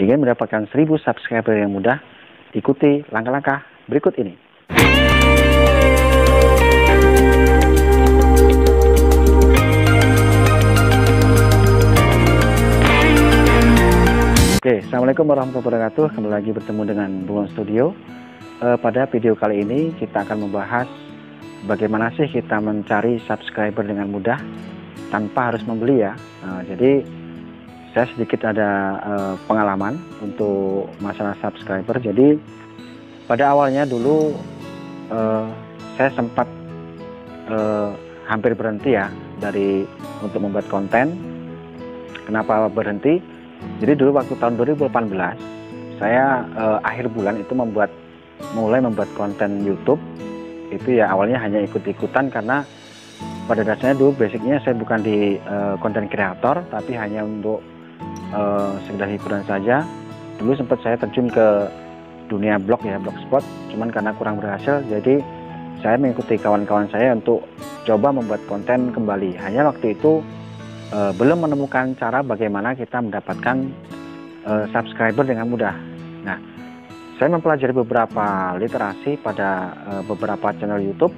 Ingin mendapatkan 1000 subscriber yang mudah? Ikuti langkah-langkah berikut ini. Oke, Assalamualaikum warahmatullahi wabarakatuh. Kembali lagi bertemu dengan Bunglon Studio. Pada video kali ini kita akan membahas bagaimana sih kita mencari subscriber dengan mudah tanpa harus membeli ya. Jadi saya sedikit ada pengalaman untuk masalah subscriber. Jadi pada awalnya dulu saya sempat hampir berhenti ya untuk membuat konten. Kenapa berhenti? Jadi dulu waktu tahun 2018 saya akhir bulan itu mulai membuat konten YouTube. Itu ya awalnya hanya ikut-ikutan karena pada dasarnya dulu basicnya saya bukan di konten kreator, tapi hanya untuk sekedar hiburan saja. Dulu sempat saya terjun ke dunia blog ya, blogspot, cuman karena kurang berhasil, jadi saya mengikuti kawan-kawan saya untuk coba membuat konten kembali. Hanya waktu itu belum menemukan cara bagaimana kita mendapatkan subscriber dengan mudah. Nah, saya mempelajari beberapa literasi pada beberapa channel YouTube.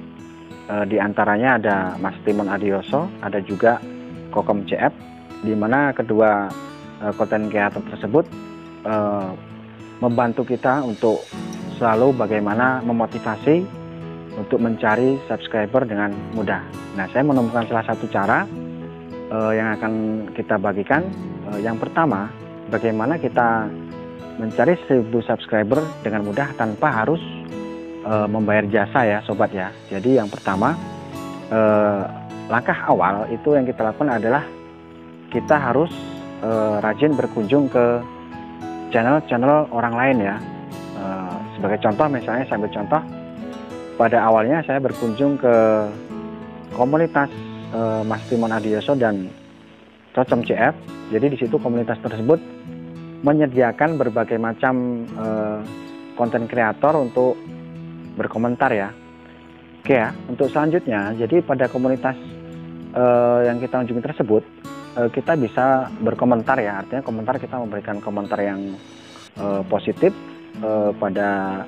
Di antaranya ada Mas Timon Adioso, ada juga Kokom CF, di mana kedua konten kreator tersebut membantu kita untuk selalu bagaimana memotivasi untuk mencari subscriber dengan mudah. Nah, saya menemukan salah satu cara yang akan kita bagikan. Yang pertama, bagaimana kita mencari 1000 subscriber dengan mudah tanpa harus membayar jasa ya sobat ya. Jadi yang pertama, langkah awal itu yang kita lakukan adalah kita harus rajin berkunjung ke channel-channel orang lain ya. Sebagai contoh, misalnya saya ambil contoh, pada awalnya saya berkunjung ke komunitas Mas Timon Adioso dan Kokom CF. Jadi di situ komunitas tersebut menyediakan berbagai macam konten kreator untuk berkomentar ya. Oke ya, untuk selanjutnya, jadi pada komunitas yang kita kunjungi tersebut, kita bisa berkomentar ya, artinya komentar, kita memberikan komentar yang positif pada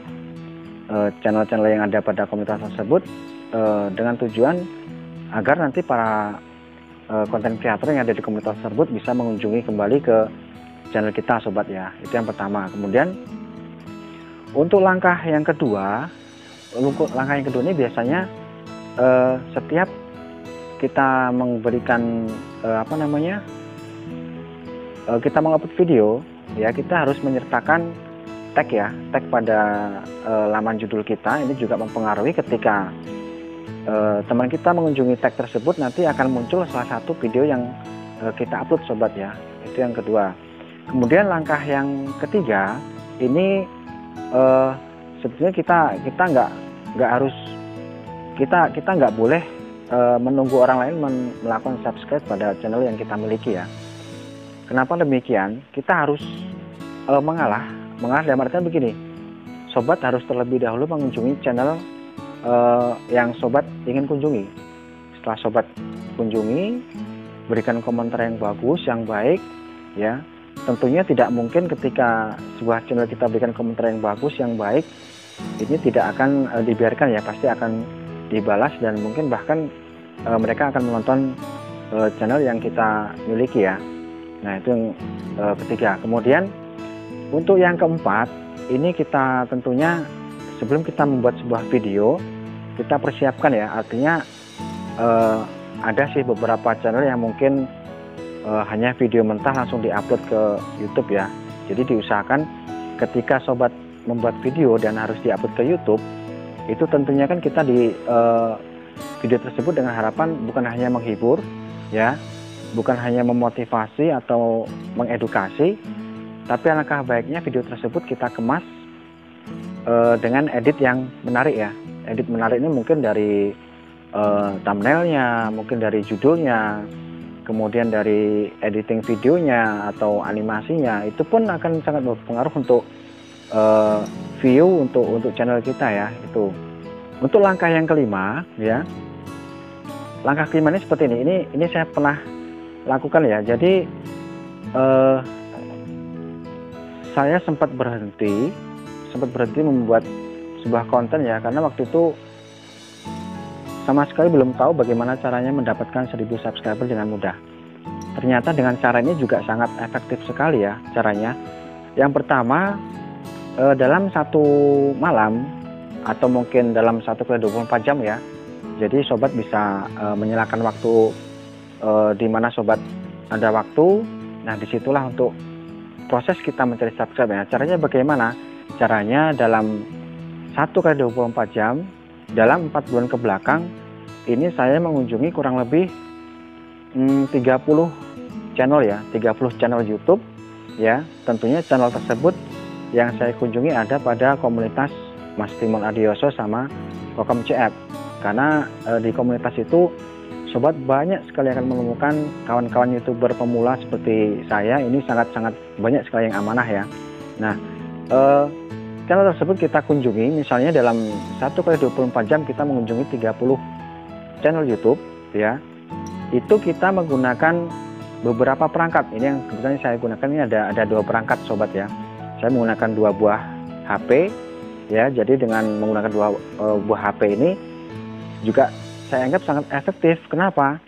channel-channel yang ada pada komunitas tersebut, dengan tujuan agar nanti para konten kreator yang ada di komunitas tersebut bisa mengunjungi kembali ke channel kita sobat ya. Itu yang pertama. Kemudian untuk langkah yang kedua ini biasanya setiap kita memberikan kita mengupload video ya, kita harus menyertakan tag ya, tag pada laman judul kita. Ini juga mempengaruhi ketika teman kita mengunjungi tag tersebut, nanti akan muncul salah satu video yang kita upload sobat ya. Itu yang kedua. Kemudian langkah yang ketiga ini sebetulnya kita nggak boleh menunggu orang lain melakukan subscribe pada channel yang kita miliki ya. Kenapa demikian? Kita harus mengalah dalam artian begini, sobat harus terlebih dahulu mengunjungi channel yang sobat ingin kunjungi. Setelah sobat kunjungi, berikan komentar yang bagus, yang baik ya. Tentunya tidak mungkin ketika sebuah channel kita berikan komentar yang bagus, yang baik, ini tidak akan dibiarkan ya, pasti akan dibalas, dan mungkin bahkan mereka akan menonton channel yang kita miliki ya. Nah, itu yang ketiga. Kemudian untuk yang keempat, ini kita tentunya sebelum kita membuat sebuah video, kita persiapkan ya, artinya ada sih beberapa channel yang mungkin hanya video mentah langsung diupload ke YouTube ya. Jadi diusahakan ketika sobat membuat video dan harus diupload ke YouTube, itu tentunya kan kita di video tersebut dengan harapan bukan hanya menghibur ya, bukan hanya memotivasi atau mengedukasi, tapi alangkah baiknya video tersebut kita kemas dengan edit yang menarik ya. Edit menarik ini mungkin dari thumbnailnya, mungkin dari judulnya, kemudian dari editing videonya atau animasinya. Itu pun akan sangat berpengaruh untuk view untuk channel kita ya. Itu untuk langkah yang kelima ya. Langkah kelima ini seperti ini. Ini saya pernah lakukan ya. Jadi saya sempat berhenti membuat sebuah konten ya, karena waktu itu sama sekali belum tahu bagaimana caranya mendapatkan 1000 subscriber dengan mudah. Ternyata dengan cara ini juga sangat efektif sekali ya caranya. Yang pertama, dalam satu malam atau mungkin dalam 1x24 jam ya, jadi sobat bisa menyalakan waktu di mana sobat ada waktu. Nah, disitulah untuk proses kita mencari subscribe ya. Caranya bagaimana? Caranya dalam 1x24 jam dalam 4 bulan ke belakang ini saya mengunjungi kurang lebih 30 channel ya, 30 channel YouTube ya. Tentunya channel tersebut yang saya kunjungi ada pada komunitas Mas Timon Adioso sama Kokom CF. Karena di komunitas itu sobat banyak sekali akan menemukan kawan-kawan YouTuber pemula seperti saya. Ini sangat-sangat banyak sekali yang amanah ya. Nah, channel tersebut kita kunjungi, misalnya dalam 1x24 jam kita mengunjungi 30 channel YouTube ya. Itu kita menggunakan beberapa perangkat. Ini yang kebetulan saya gunakan, ini ada 2 perangkat sobat ya. Saya menggunakan 2 buah HP ya. Jadi dengan menggunakan 2 buah HP ini juga saya anggap sangat efektif. Kenapa?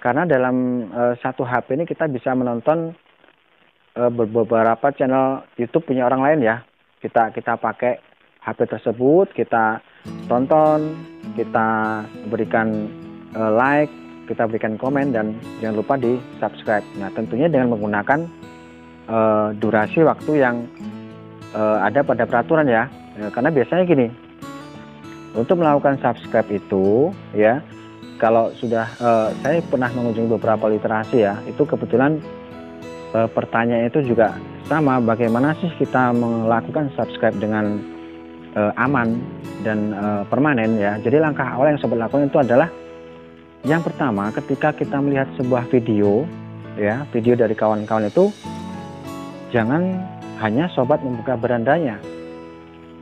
Karena dalam satu HP ini kita bisa menonton beberapa channel YouTube punya orang lain ya. Kita pakai HP tersebut, kita tonton, kita berikan like, kita berikan komen, dan jangan lupa di subscribe. Nah, tentunya dengan menggunakan durasi waktu yang ada pada peraturan ya. Karena biasanya gini, untuk melakukan subscribe itu ya, kalau sudah saya pernah mengunjungi beberapa literasi ya, itu kebetulan pertanyaan itu juga sama, bagaimana sih kita melakukan subscribe dengan aman dan permanen ya. Jadi langkah awal yang sobat lakukan itu adalah yang pertama, ketika kita melihat sebuah video ya, video dari kawan-kawan itu, jangan hanya sobat membuka berandanya.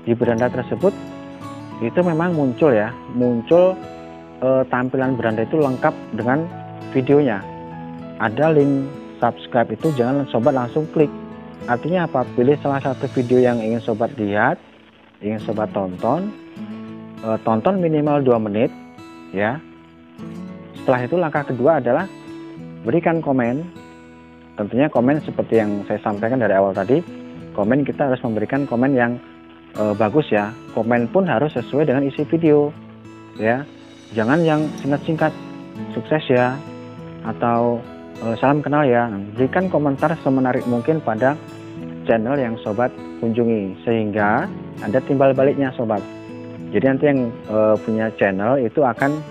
Di beranda tersebut itu memang muncul tampilan beranda itu lengkap dengan videonya. Ada link subscribe itu, jangan sobat langsung klik. Artinya apa? Pilih salah satu video yang ingin sobat lihat, ingin sobat tonton, tonton minimal 2 menit ya. Setelah itu langkah kedua adalah berikan komen. Tentunya komen seperti yang saya sampaikan dari awal tadi, komen kita harus memberikan komen yang bagus ya. Komen pun harus sesuai dengan isi video ya. Jangan yang singkat-singkat, sukses ya, atau salam kenal ya. Berikan komentar semenarik mungkin pada channel yang sobat kunjungi, sehingga ada timbal baliknya sobat. Jadi nanti yang punya channel itu akan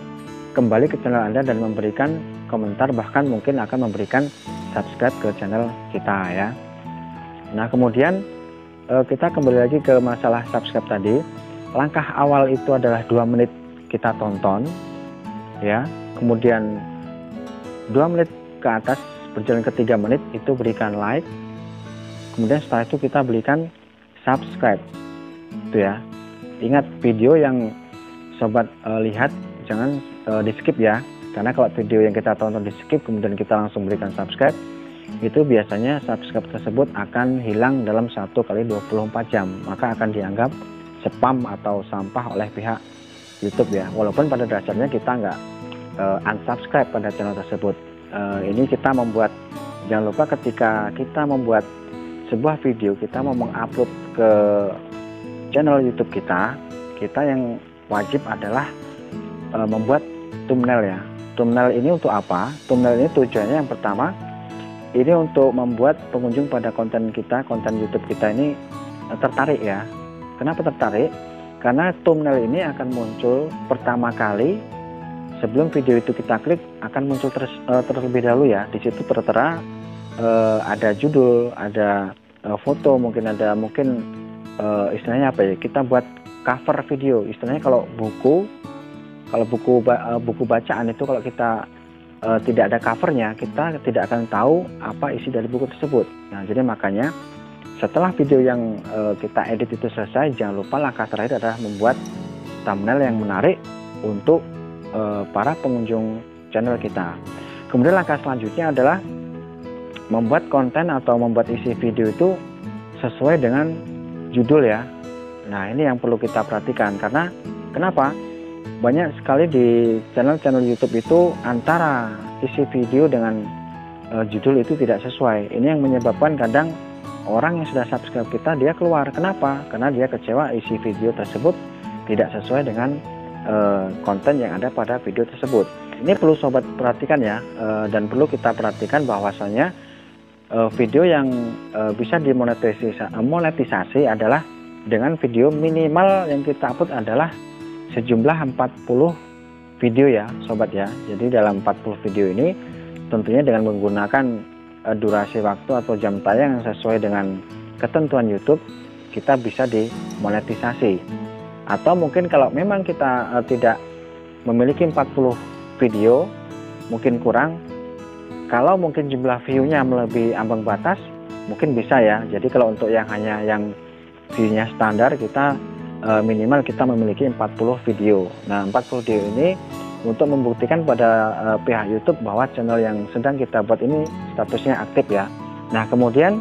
kembali ke channel Anda dan memberikan komentar, bahkan mungkin akan memberikan subscribe ke channel kita ya. Nah, kemudian kita kembali lagi ke masalah subscribe tadi. Langkah awal itu adalah 2 menit kita tonton ya, kemudian 2 menit ke atas berjalan ke 3 menit itu berikan like, kemudian setelah itu kita berikan subscribe itu ya. Ingat, video yang sobat lihat jangan di skip ya, karena kalau video yang kita tonton di skip kemudian kita langsung berikan subscribe, itu biasanya subscribe tersebut akan hilang dalam 1x24 jam, maka akan dianggap spam atau sampah oleh pihak YouTube ya. Walaupun pada dasarnya kita nggak unsubscribe pada channel tersebut. Ini kita membuat, jangan lupa ketika kita membuat sebuah video, kita mau mengupload ke channel YouTube kita yang wajib adalah membuat thumbnail ya. Thumbnail ini untuk apa? Thumbnail ini tujuannya yang pertama, ini untuk membuat pengunjung pada konten kita, konten YouTube kita ini tertarik ya. Kenapa tertarik? Karena thumbnail ini akan muncul pertama kali sebelum video itu kita klik, akan muncul terlebih dahulu ya. Di situ tertera ada judul, ada foto, mungkin ada istilahnya apa ya? Kita buat cover video. Istilahnya kalau buku bacaan itu, kalau kita tidak ada covernya, kita tidak akan tahu apa isi dari buku tersebut. Nah, jadi makanya setelah video yang kita edit itu selesai, jangan lupa langkah terakhir adalah membuat thumbnail yang menarik untuk para pengunjung channel kita. Kemudian langkah selanjutnya adalah membuat konten atau membuat isi video itu sesuai dengan judul ya. Nah, ini yang perlu kita perhatikan, karena kenapa? Banyak sekali di channel-channel YouTube itu antara isi video dengan judul itu tidak sesuai. Ini yang menyebabkan kadang orang yang sudah subscribe kita dia keluar. Kenapa? Karena dia kecewa isi video tersebut tidak sesuai dengan konten yang ada pada video tersebut. Ini perlu sobat perhatikan ya, dan perlu kita perhatikan bahwasanya video yang bisa dimonetisasi adalah dengan video minimal yang kita upload adalah sejumlah 40 video ya sobat ya. Jadi dalam 40 video ini tentunya dengan menggunakan durasi waktu atau jam tayang yang sesuai dengan ketentuan YouTube, kita bisa dimonetisasi. Atau mungkin kalau memang kita tidak memiliki 40 video, mungkin kurang, kalau mungkin jumlah view-nya melebihi ambang batas, mungkin bisa ya. Jadi kalau untuk yang hanya yang view-nya standar, kita minimal kita memiliki 40 video. Nah, 40 video ini untuk membuktikan pada pihak YouTube bahwa channel yang sedang kita buat ini statusnya aktif ya. Nah, kemudian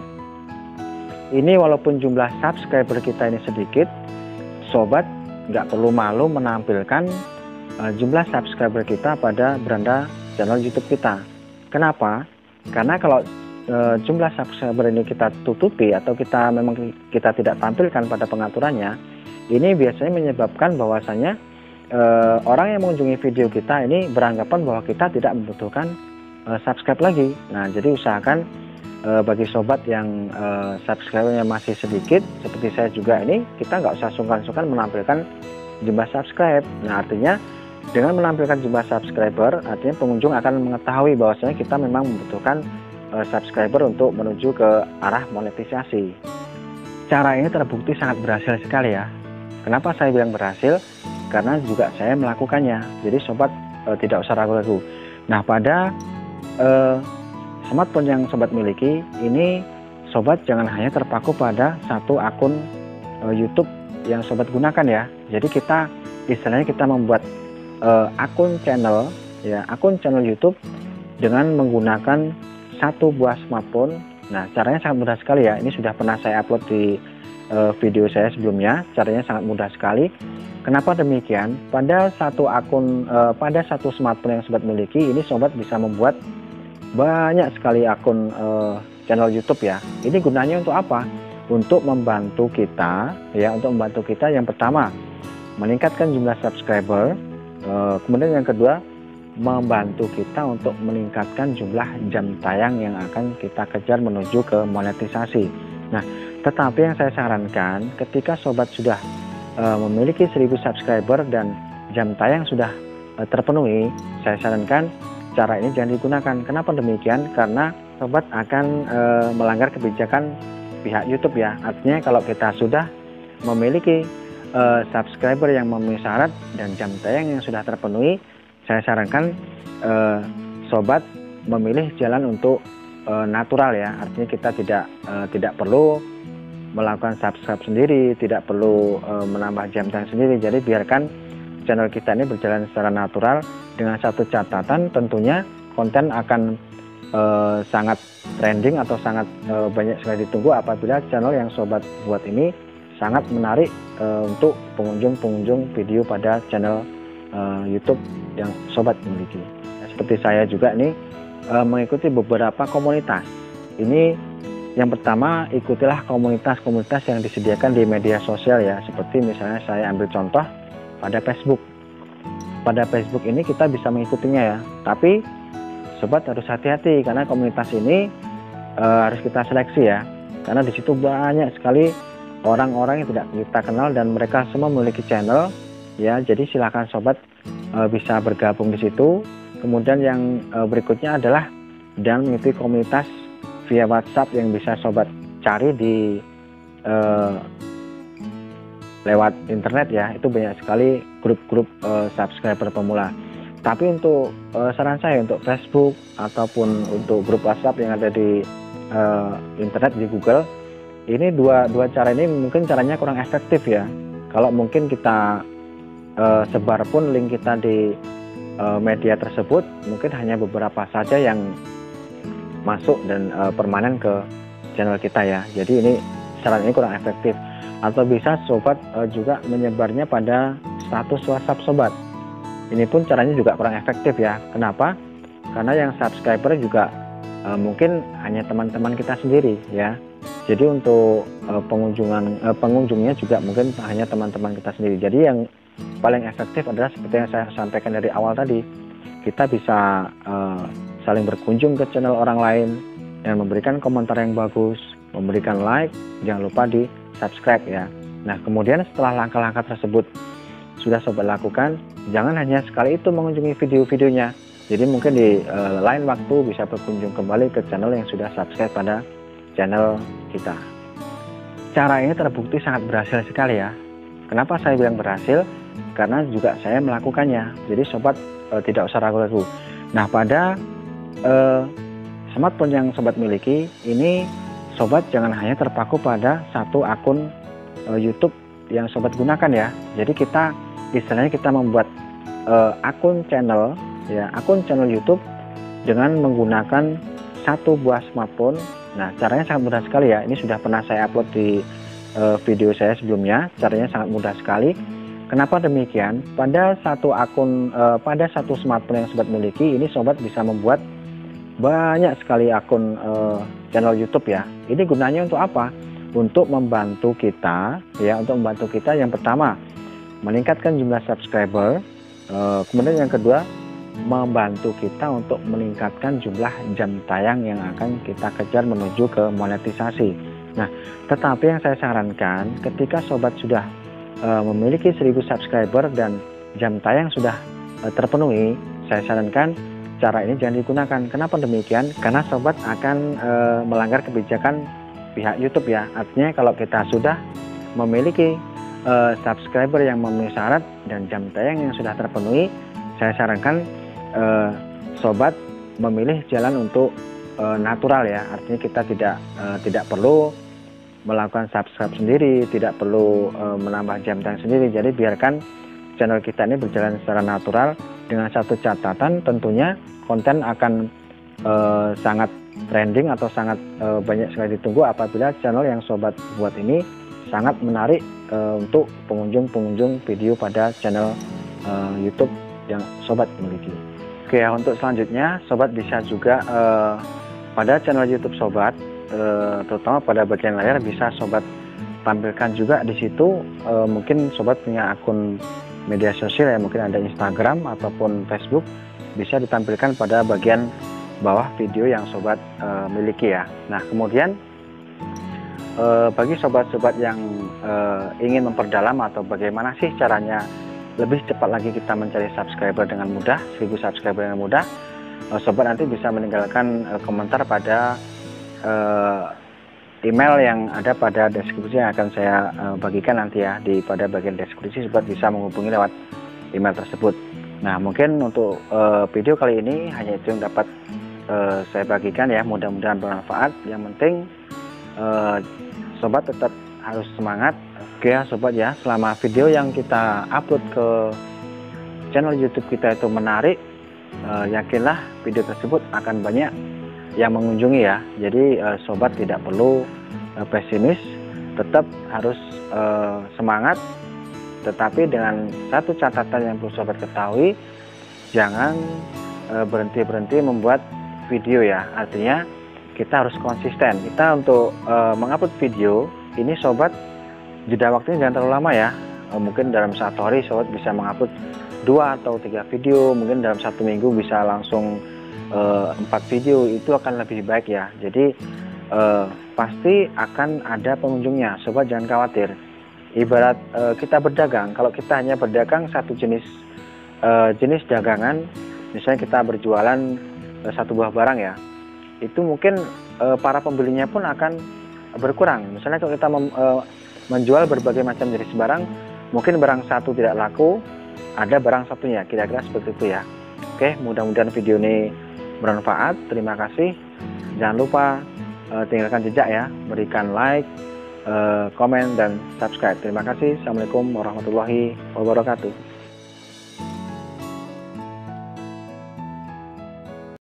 ini walaupun jumlah subscriber kita ini sedikit, sobat nggak perlu malu menampilkan jumlah subscriber kita pada beranda channel YouTube kita. Kenapa? Karena kalau jumlah subscriber ini kita tutupi atau kita tidak tampilkan pada pengaturannya, ini biasanya menyebabkan bahwasanya orang yang mengunjungi video kita ini beranggapan bahwa kita tidak membutuhkan subscribe lagi. Nah, jadi usahakan bagi sobat yang subscribernya masih sedikit seperti saya juga ini, kita nggak usah sungkan-sungkan menampilkan jumlah subscribe. Nah, artinya dengan menampilkan jumlah subscriber, artinya pengunjung akan mengetahui bahwasanya kita memang membutuhkan subscriber untuk menuju ke arah monetisasi. Cara ini terbukti sangat berhasil sekali ya. Kenapa saya bilang berhasil? Karena juga saya melakukannya. Jadi sobat tidak usah ragu-ragu. Nah, pada smartphone yang sobat miliki ini, sobat jangan hanya terpaku pada satu akun YouTube yang sobat gunakan ya. Jadi kita istilahnya kita membuat akun channel ya, akun channel YouTube dengan menggunakan satu buah smartphone. Nah, caranya sangat mudah sekali ya. Ini sudah pernah saya upload di video saya sebelumnya. Caranya sangat mudah sekali. Kenapa demikian? Pada satu akun, pada satu smartphone yang sobat miliki, ini sobat bisa membuat banyak sekali akun channel YouTube ya. Ini gunanya untuk apa? Untuk membantu kita ya, untuk membantu kita yang pertama meningkatkan jumlah subscriber, kemudian yang kedua membantu kita untuk meningkatkan jumlah jam tayang yang akan kita kejar menuju ke monetisasi. Nah, tetapi yang saya sarankan ketika sobat sudah memiliki 1000 subscriber dan jam tayang sudah terpenuhi, saya sarankan cara ini jangan digunakan. Kenapa demikian? Karena sobat akan melanggar kebijakan pihak YouTube ya. Artinya kalau kita sudah memiliki subscriber yang memenuhi syarat dan jam tayang yang sudah terpenuhi, saya sarankan sobat memilih jalan untuk natural ya. Artinya kita tidak perlu melakukan subscribe sendiri, tidak perlu menambah jam tayang sendiri. Jadi biarkan channel kita ini berjalan secara natural, dengan satu catatan tentunya konten akan sangat trending atau sangat banyak sekali ditunggu apabila channel yang sobat buat ini sangat menarik untuk pengunjung video pada channel YouTube yang sobat miliki. Seperti saya juga nih mengikuti beberapa komunitas. Ini yang pertama, ikutilah komunitas-komunitas yang disediakan di media sosial ya. Seperti misalnya saya ambil contoh pada Facebook. Pada Facebook ini kita bisa mengikutinya ya. Tapi sobat harus hati-hati karena komunitas ini harus kita seleksi ya. Karena di situ banyak sekali orang-orang yang tidak kita kenal dan mereka semua memiliki channel ya. Jadi silakan sobat bisa bergabung di situ. Kemudian yang berikutnya adalah dan mengikuti komunitas via WhatsApp yang bisa sobat cari di lewat internet ya. Itu banyak sekali grup-grup subscriber pemula. Tapi untuk saran saya untuk Facebook ataupun untuk grup WhatsApp yang ada di internet di Google, ini dua cara ini mungkin caranya kurang efektif ya. Kalau mungkin kita sebar pun link kita di media tersebut, mungkin hanya beberapa saja yang masuk dan permanen ke channel kita ya. Jadi ini saran ini kurang efektif. Atau bisa sobat juga menyebarnya pada status WhatsApp sobat. Ini pun caranya juga kurang efektif ya. Kenapa? Karena yang subscriber juga mungkin hanya teman-teman kita sendiri ya. Jadi untuk pengunjungnya juga mungkin hanya teman-teman kita sendiri. Jadi yang paling efektif adalah seperti yang saya sampaikan dari awal tadi, kita bisa saling berkunjung ke channel orang lain dan memberikan komentar yang bagus, memberikan like, jangan lupa di subscribe ya. Nah kemudian setelah langkah-langkah tersebut sudah sobat lakukan, jangan hanya sekali itu mengunjungi video-videonya. Jadi mungkin di lain waktu bisa berkunjung kembali ke channel yang sudah subscribe pada channel kita. Cara ini terbukti sangat berhasil sekali ya. Kenapa saya bilang berhasil? Karena juga saya melakukannya. Jadi sobat tidak usah ragu-ragu. Nah pada smartphone yang sobat miliki ini, sobat jangan hanya terpaku pada satu akun YouTube yang sobat gunakan ya. Jadi kita istilahnya kita membuat akun channel ya, akun channel YouTube dengan menggunakan satu buah smartphone. Nah caranya sangat mudah sekali ya. Ini sudah pernah saya upload di video saya sebelumnya. Caranya sangat mudah sekali. Kenapa demikian? Pada satu akun, pada satu smartphone yang sobat miliki, ini sobat bisa membuat banyak sekali akun channel YouTube ya. Ini gunanya untuk apa? Untuk membantu kita ya, untuk membantu kita yang pertama meningkatkan jumlah subscriber, kemudian yang kedua membantu kita untuk meningkatkan jumlah jam tayang yang akan kita kejar menuju ke monetisasi. Nah, tetapi yang saya sarankan ketika sobat sudah memiliki 1000 subscriber dan jam tayang sudah terpenuhi, saya sarankan cara ini jangan digunakan. Kenapa demikian? Karena sobat akan melanggar kebijakan pihak YouTube ya. Artinya kalau kita sudah memiliki subscriber yang memenuhi syarat dan jam tayang yang sudah terpenuhi, saya sarankan sobat memilih jalan untuk natural ya. Artinya kita tidak perlu melakukan subscribe sendiri, tidak perlu menambah jam tayang sendiri. Jadi biarkan channel kita ini berjalan secara natural, dengan satu catatan tentunya konten akan sangat trending atau sangat banyak sekali ditunggu apabila channel yang sobat buat ini sangat menarik untuk pengunjung video pada channel YouTube yang sobat miliki. Oke ya, untuk selanjutnya sobat bisa juga pada channel YouTube sobat, terutama pada bagian layar bisa sobat tampilkan juga di situ. Mungkin sobat punya akun media sosial ya, mungkin ada Instagram ataupun Facebook, bisa ditampilkan pada bagian bawah video yang sobat miliki ya. Nah kemudian bagi sobat-sobat yang ingin memperdalam atau bagaimana sih caranya lebih cepat lagi kita mencari subscriber dengan mudah, 1000 subscriber dengan mudah, sobat nanti bisa meninggalkan komentar pada email yang ada pada deskripsi yang akan saya bagikan nanti ya. Pada bagian deskripsi sobat bisa menghubungi lewat email tersebut. Nah mungkin untuk video kali ini hanya itu yang dapat saya bagikan ya, mudah-mudahan bermanfaat. Yang penting sobat tetap harus semangat. Oke ya sobat ya, selama video yang kita upload ke channel YouTube kita itu menarik, yakinlah video tersebut akan banyak yang mengunjungi ya. Jadi sobat tidak perlu pesimis, tetap harus semangat. Tetapi dengan satu catatan yang perlu sobat ketahui, jangan berhenti-berhenti membuat video ya. Artinya kita harus konsisten. Kita untuk mengupload video ini sobat, jeda waktunya jangan terlalu lama ya. Mungkin dalam satu hari sobat bisa mengupload 2 atau 3 video, mungkin dalam satu minggu bisa langsung 4 video, itu akan lebih baik ya. Jadi pasti akan ada pengunjungnya, sobat jangan khawatir. Ibarat kita berdagang, kalau kita hanya berdagang satu jenis dagangan, misalnya kita berjualan satu buah barang ya, itu mungkin para pembelinya pun akan berkurang. Misalnya kalau kita menjual berbagai macam jenis barang, mungkin barang satu tidak laku, ada barang satunya, kira-kira seperti itu ya. Oke, mudah-mudahan video ini bermanfaat. Terima kasih. Jangan lupa tinggalkan jejak ya, berikan like, komen dan subscribe. Terima kasih. Assalamualaikum warahmatullahi wabarakatuh.